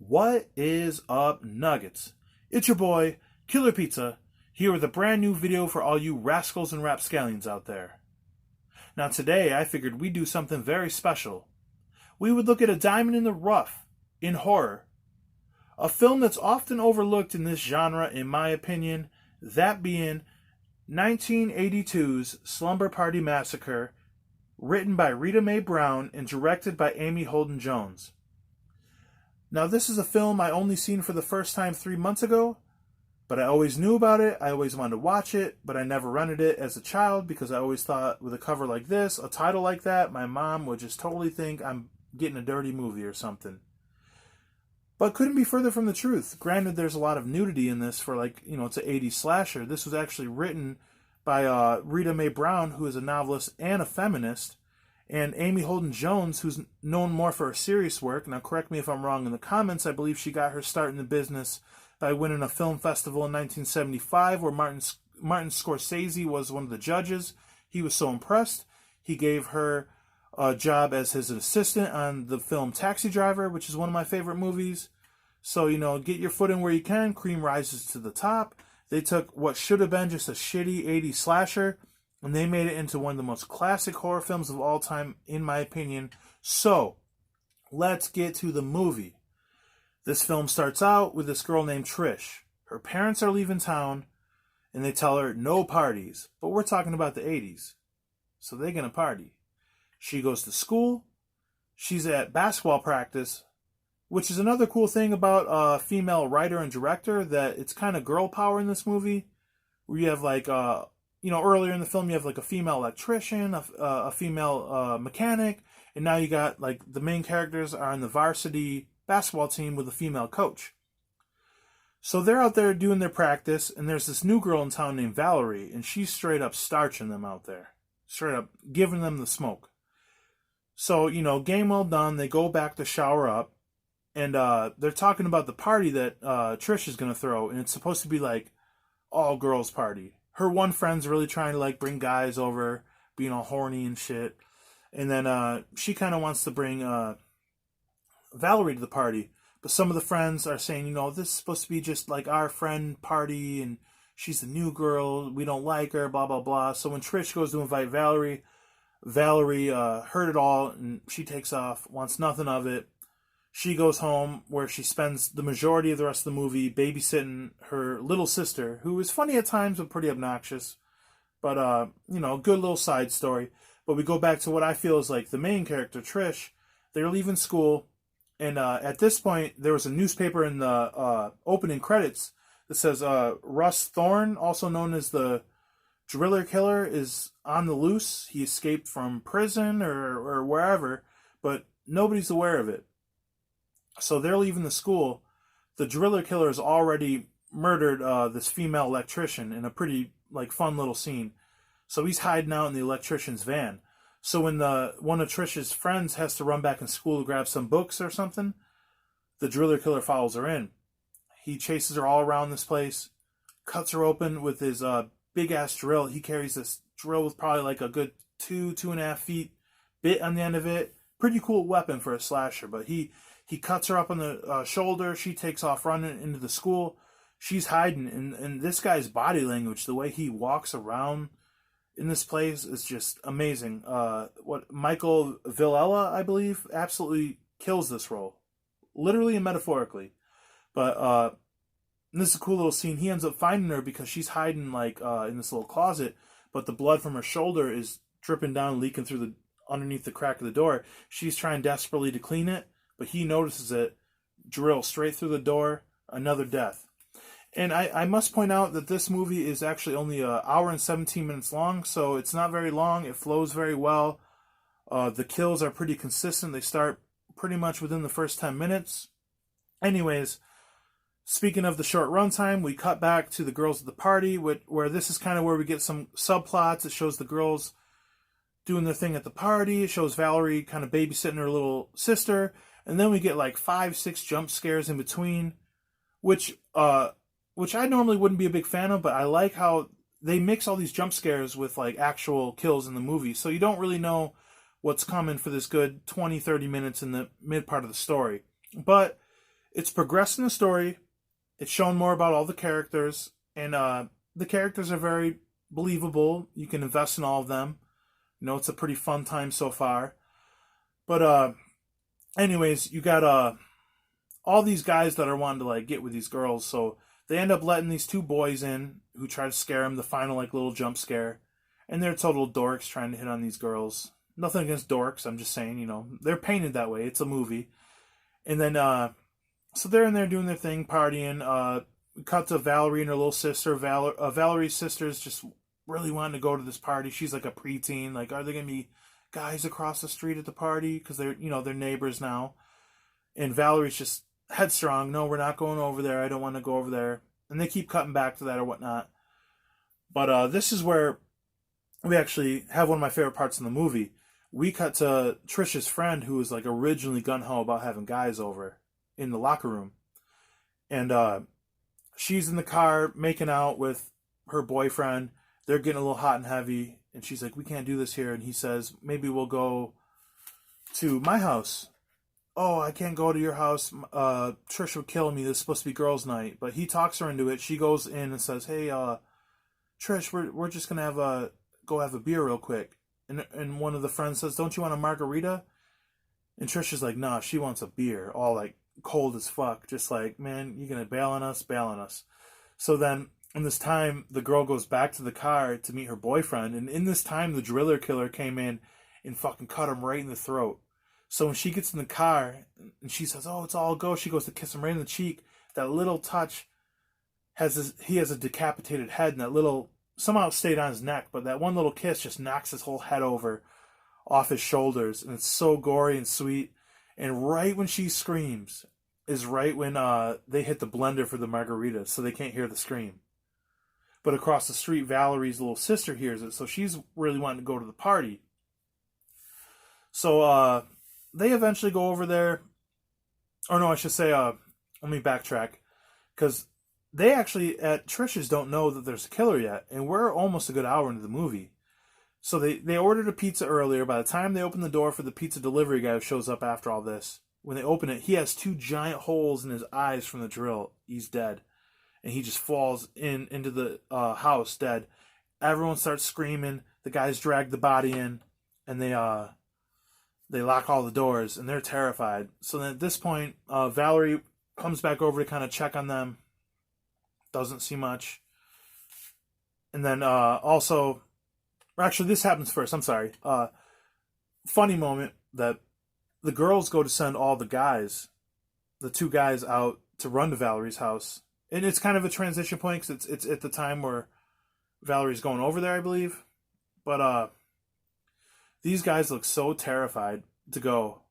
What is up, Nuggets? It's your boy, Killer Pizza, here with a brand new video for all you rascals and rapscallions out there. Now today, I figured we'd do something very special. We would look at a diamond in the rough, in horror. A film that's often overlooked in this genre, in my opinion, that being 1982's Slumber Party Massacre, written by Rita Mae Brown and directed by Amy Holden Jones. Now, this is a film I only seen for the first time 3 months ago, but I always knew about it. I always wanted to watch it, but I never rented it as a child because I always thought with a cover like this, a title like that, my mom would just totally think I'm getting a dirty movie or something. But couldn't be further from the truth. Granted, there's a lot of nudity in this for it's an 80s slasher. This was actually written by Rita Mae Brown, who is a novelist and a feminist, and Amy Holden Jones, who's known more for her serious work. Now, correct me if I'm wrong in the comments. I believe she got her start in the business by winning a film festival in 1975 where Martin Scorsese was one of the judges. He was so impressed, he gave her a job as his assistant on the film Taxi Driver, which is one of my favorite movies. So, get your foot in where you can. Cream rises to the top. They took what should have been just a shitty 80s slasher, and they made it into one of the most classic horror films of all time, in my opinion. So, let's get to the movie. This film starts out with this girl named Trish. Her parents are leaving town, and they tell her no parties. But we're talking about the 80s, so they're going to party. She goes to school. She's at basketball practice, which is another cool thing about a female writer and director, that it's kind of girl power in this movie, where you have earlier in the film, you have a female electrician, a female mechanic, and now you got the main characters are on the varsity basketball team with a female coach. So they're out there doing their practice, and there's this new girl in town named Valerie, and she's straight up starching them out there, straight up giving them the smoke. So, game well done. They go back to shower up, and they're talking about the party that Trish is going to throw, and it's supposed to be all girls party. Her one friend's really trying to bring guys over, being all horny and shit. And then she kind of wants to bring Valerie to the party. But some of the friends are saying, this is supposed to be just our friend party, and she's the new girl, we don't like her, blah, blah, blah. So when Trish goes to invite Valerie heard it all, and she takes off, wants nothing of it. She goes home, where she spends the majority of the rest of the movie babysitting her little sister, who is funny at times but pretty obnoxious. But, good little side story. But we go back to what I feel is the main character, Trish. They're leaving school, and at this point, there was a newspaper in the opening credits that says Russ Thorne, also known as the Driller Killer, is on the loose. He escaped from prison or wherever, but nobody's aware of it. So they're leaving the school. The Driller Killer has already murdered this female electrician in a pretty fun little scene. So he's hiding out in the electrician's van. So when one of Trish's friends has to run back in school to grab some books or something, the Driller Killer follows her in. He chases her all around this place, cuts her open with his big ass drill. He carries this drill with probably a good 2.5 feet bit on the end of it. Pretty cool weapon for a slasher, but he cuts her up on the shoulder. She takes off running into the school. She's hiding, and this guy's body language, the way he walks around in this place, is just amazing. Michael Villela, I believe, absolutely kills this role, literally and metaphorically. But this is a cool little scene. He ends up finding her because she's hiding in this little closet, but the blood from her shoulder is dripping down, leaking through underneath the crack of the door. She's trying desperately to clean it, but he notices it, drill straight through the door, another death. And I must point out that this movie is actually only an hour and 17 minutes long, so it's not very long. It flows very well. The kills are pretty consistent. They start pretty much within the first 10 minutes. Anyways, speaking of the short runtime, we cut back to the girls at the party, where this is kind of where we get some subplots. It shows the girls doing their thing at the party. It shows Valerie kind of babysitting her little sister. And then we get 5-6 jump scares in between, which I normally wouldn't be a big fan of, but I like how they mix all these jump scares with actual kills in the movie. So you don't really know what's coming for this good 20-30 minutes in the mid part of the story. But It's progressing the story. It's shown more about all the characters, and the characters are very believable. You can invest in all of them. It's a pretty fun time so far. But anyways, you got all these guys that are wanting to like get with these girls, so they end up letting these two boys in who try to scare them. The final like little jump scare, and they're total dorks trying to hit on these girls. Nothing against dorks. I'm just saying, they're painted that way. It's a movie, and then so they're in there doing their thing, partying. Cut to Valerie and her little sister. Valerie's sister's just really wanting to go to this party. She's like a preteen. Like, are there gonna be guys across the street at the party? Because they're neighbors now. And Valerie's just headstrong. No, we're not going over there. I don't want to go over there. And they keep cutting back to that or whatnot. But this is where we actually have one of my favorite parts in the movie. We cut to Trisha's friend, who was like originally gung-ho about having guys over in the locker room. And she's in the car making out with her boyfriend. They're getting a little hot and heavy. And she's like, we can't do this here. And he says, maybe we'll go to my house. Oh, I can't go to your house. Trish would kill me. This is supposed to be girls' night. But he talks her into it. She goes in and says, hey, Trish, we're just going to go have a beer real quick. And one of the friends says, don't you want a margarita? And Trish is like, nah, she wants a beer. All like cold as fuck. Just like, man, you going to bail on us? Bail on us. So then in this time, the girl goes back to the car to meet her boyfriend. And in this time, the driller killer came in and fucking cut him right in the throat. So when she gets in the car and she says, oh, it's all go, she goes to kiss him right in the cheek. That little touch he has a decapitated head, and that little somehow stayed on his neck, but that one little kiss just knocks his whole head over off his shoulders. And it's so gory and sweet. And right when she screams is right when they hit the blender for the margarita, so they can't hear the scream. But across the street, Valerie's little sister hears it, so she's really wanting to go to the party. So they eventually go over there. Or no, I should say, let me backtrack. Because they actually, at Trish's, don't know that there's a killer yet. And we're almost a good hour into the movie. So they ordered a pizza earlier. By the time they open the door for the pizza delivery guy who shows up after all this, when they open it, he has 2 giant holes in his eyes from the drill. He's dead. And he just falls into the house dead. Everyone starts screaming. The guys drag the body in. And they lock all the doors, and they're terrified. So then at this point, Valerie comes back over to kind of check on them. Doesn't see much. And then also, actually this happens first, I'm sorry. Funny moment that the girls go to send all the guys, the 2 guys out to run to Valerie's house. And it's kind of a transition point because it's at the time where Valerie's going over there, I believe. But these guys look so terrified to go.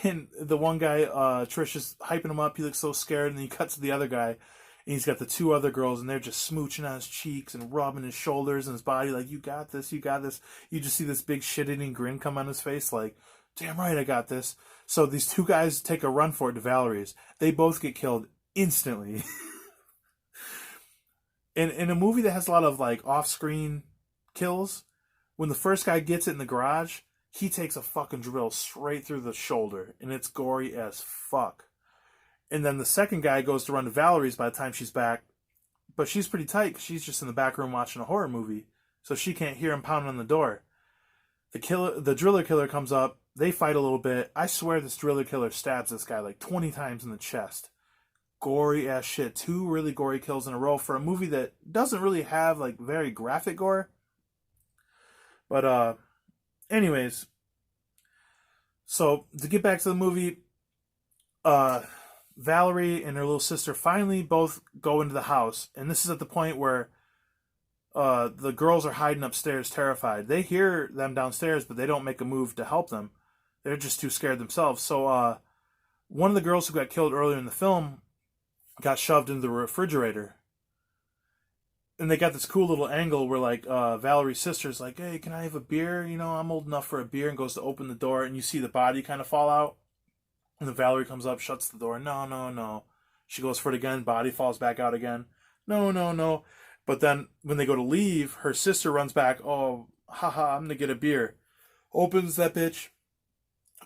And the one guy, Trish is hyping him up. He looks so scared. And then he cuts to the other guy. And he's got the 2 other girls. And they're just smooching on his cheeks and rubbing his shoulders and his body. Like, you got this, you got this. You just see this big shit-eating grin come on his face. Like, damn right I got this. So these 2 guys take a run for it to Valerie's. They both get killed instantly. In a movie that has a lot of, like, off-screen kills, when the first guy gets it in the garage, he takes a fucking drill straight through the shoulder, and it's gory as fuck. And then the second guy goes to run to Valerie's by the time she's back, but she's pretty tight because she's just in the back room watching a horror movie, so she can't hear him pounding on the door. The driller killer comes up, they fight a little bit. I swear this driller killer stabs this guy like 20 times in the chest. Gory ass shit. 2 really gory kills in a row for a movie that doesn't really have like very graphic gore. But anyways, so to get back to the movie, Valerie and her little sister finally both go into the house, and this is at the point where the girls are hiding upstairs terrified. They hear them downstairs, but they don't make a move to help them. They're just too scared themselves. So one of the girls who got killed earlier in the film got shoved into the refrigerator. And they got this cool little angle where, like, Valerie's sister's like, hey, can I have a beer? I'm old enough for a beer, and goes to open the door, and you see the body kind of fall out. And then Valerie comes up, shuts the door. No, no, no. She goes for it again. Body falls back out again. No, no, no. But then when they go to leave, her sister runs back. Oh, haha, I'm going to get a beer. Opens that bitch.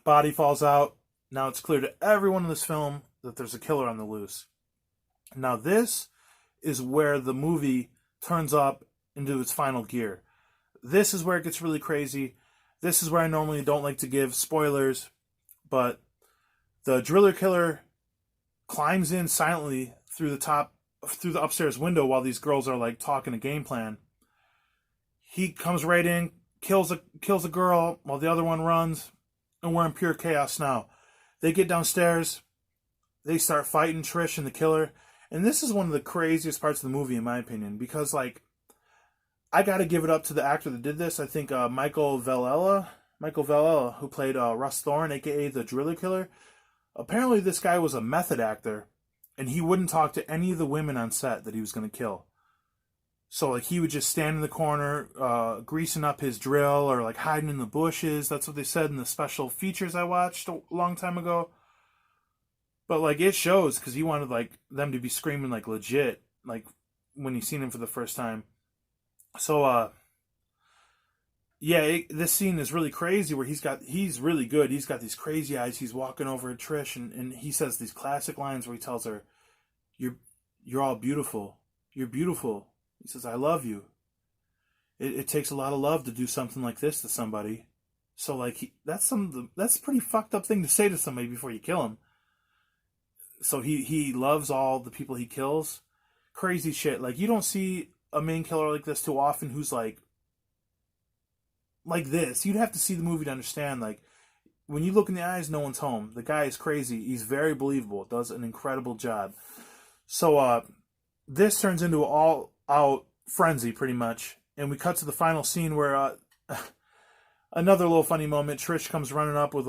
Body falls out. Now it's clear to everyone in this film that there's a killer on the loose. Now this is where the movie turns up into its final gear. This is where it gets really crazy. This is where I normally don't like to give spoilers, but the driller killer climbs in silently through the upstairs window while these girls are like talking a game plan. He comes right in, kills a girl while the other one runs, and we're in pure chaos now. They get downstairs, they start fighting Trish and the killer, and this is one of the craziest parts of the movie in my opinion, because like I gotta give it up to the actor that did this. I think Michael Vallella, who played Russ Thorne, aka the driller killer. Apparently this guy was a method actor, and he wouldn't talk to any of the women on set that he was going to kill. So like he would just stand in the corner, greasing up his drill, or like hiding in the bushes. That's what they said in the special features I watched a long time ago. But like it shows, because he wanted like them to be screaming like legit, like when he seen him for the first time. So this scene is really crazy where he's really good. He's got these crazy eyes. He's walking over at Trish and he says these classic lines where he tells her, You're all beautiful. You're beautiful. He says, I love you. It takes a lot of love to do something like this to somebody. So like that's a pretty fucked up thing to say to somebody before you kill him. So he loves all the people he kills. Crazy shit. Like you don't see a main killer like this too often who's like this. You'd have to see the movie to understand. Like when you look in the eyes, no one's home. The guy is crazy. He's very believable. Does an incredible job. So this turns into an all-out frenzy pretty much, and we cut to the final scene where another little funny moment. Trish comes running up with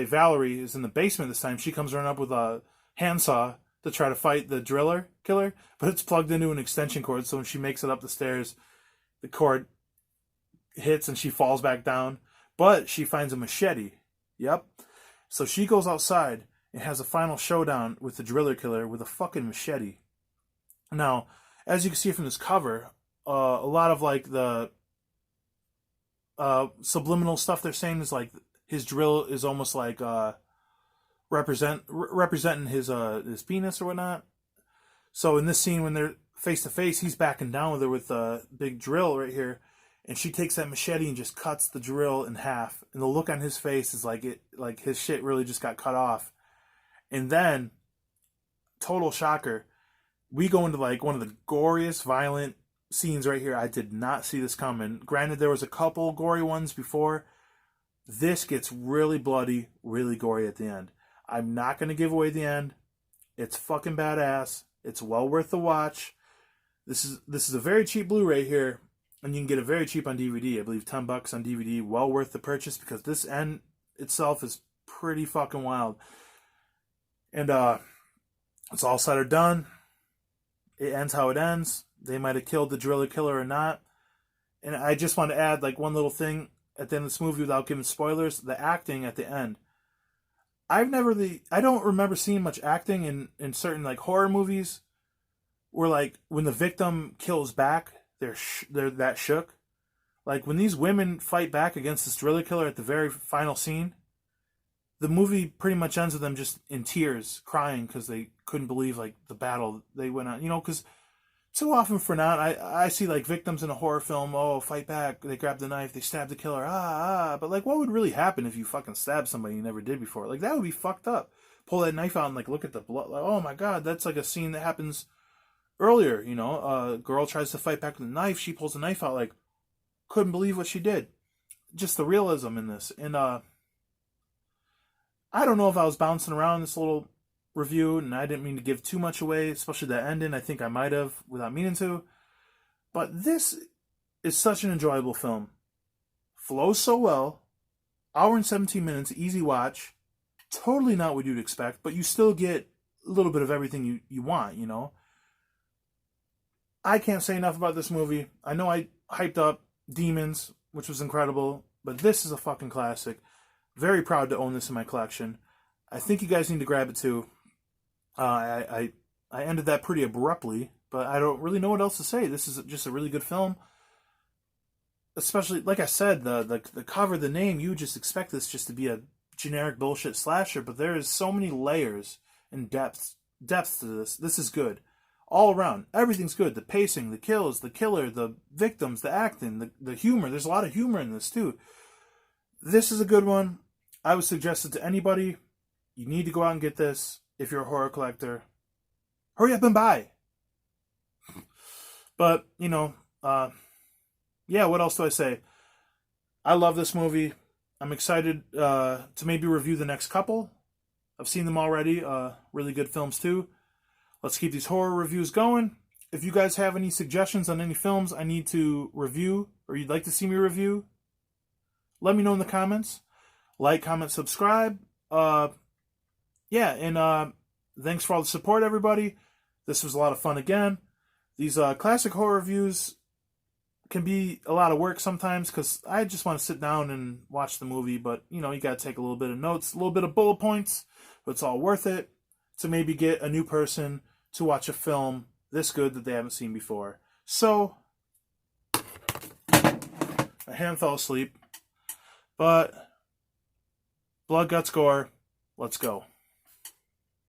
Valerie is in the basement this time. She comes running up with a handsaw to try to fight the driller killer, but it's plugged into an extension cord, so when she makes it up the stairs, the cord hits and she falls back down, but she finds a machete. Yep. So she goes outside and has a final showdown with the driller killer with a fucking machete. Now, as you can see from this cover, a lot of like the subliminal stuff they're saying is like his drill is almost like representing his penis or whatnot. So in this scene when they're face to face, he's backing down with her with a big drill right here, and she takes that machete and just cuts the drill in half. And the look on his face is like his shit really just got cut off. And then, total shocker, we go into like one of the goriest, violent scenes right here. I did not see this coming. Granted, there was a couple gory ones before. This gets really bloody, really gory at the end. I'm not going to give away the end. It's fucking badass. It's well worth the watch. This is a very cheap Blu-ray here, and you can get it very cheap on DVD. I believe $10 on DVD. Well worth the purchase because this end itself is pretty fucking wild. And it's all said or done. It ends how it ends. They might have killed the driller killer or not. And I just want to add like one little thing at the end of this movie without giving spoilers. The acting at the end. I don't remember seeing much acting in certain like horror movies where like when the victim kills back, they're that shook. Like when these women fight back against this driller killer at the very final scene, the movie pretty much ends with them just in tears, crying because they couldn't believe like the battle they went on. You know, because too often for now, I see like victims in a horror film, oh, fight back, they grab the knife, they stab the killer, but like what would really happen if you fucking stabbed somebody you never did before? Like that would be fucked up. Pull that knife out and like look at the blood, like oh my god, that's like a scene that happens earlier, you know, a girl tries to fight back with a knife, she pulls the knife out, like couldn't believe what she did. Just the realism in this. And I don't know if I was bouncing around this little review, and I didn't mean to give too much away, especially the ending. I think I might have without meaning to. But this is such an enjoyable film. Flows so well. Hour and 17 minutes, easy watch. Totally not what you'd expect, but you still get a little bit of everything you want, you know. I can't say enough about this movie. I know I hyped up Demons, which was incredible, but this is a fucking classic. Very proud to own this in my collection. I think you guys need to grab it too. I ended that pretty abruptly, but I don't really know what else to say. This is just a really good film. Especially, like I said, the cover, the name, you would just expect this just to be a generic bullshit slasher, but there is so many layers and depth to this. This is good. All around. Everything's good. The pacing, the kills, the killer, the victims, the acting, the humor. There's a lot of humor in this too. This is a good one. I would suggest it to anybody. You need to go out and get this if you're a horror collector. Hurry up and buy. But, yeah, what else do I say? I love this movie. I'm excited to maybe review the next couple. I've seen them already. Really good films too. Let's keep these horror reviews going. If you guys have any suggestions on any films I need to review or you'd like to see me review, let me know in the comments. Like, comment, subscribe. And thanks for all the support, everybody. This was a lot of fun again. These classic horror reviews can be a lot of work sometimes because I just want to sit down and watch the movie, but you got to take a little bit of notes, a little bit of bullet points, but it's all worth it to maybe get a new person to watch a film this good that they haven't seen before. So, my hand fell asleep, but blood, guts, gore, let's go.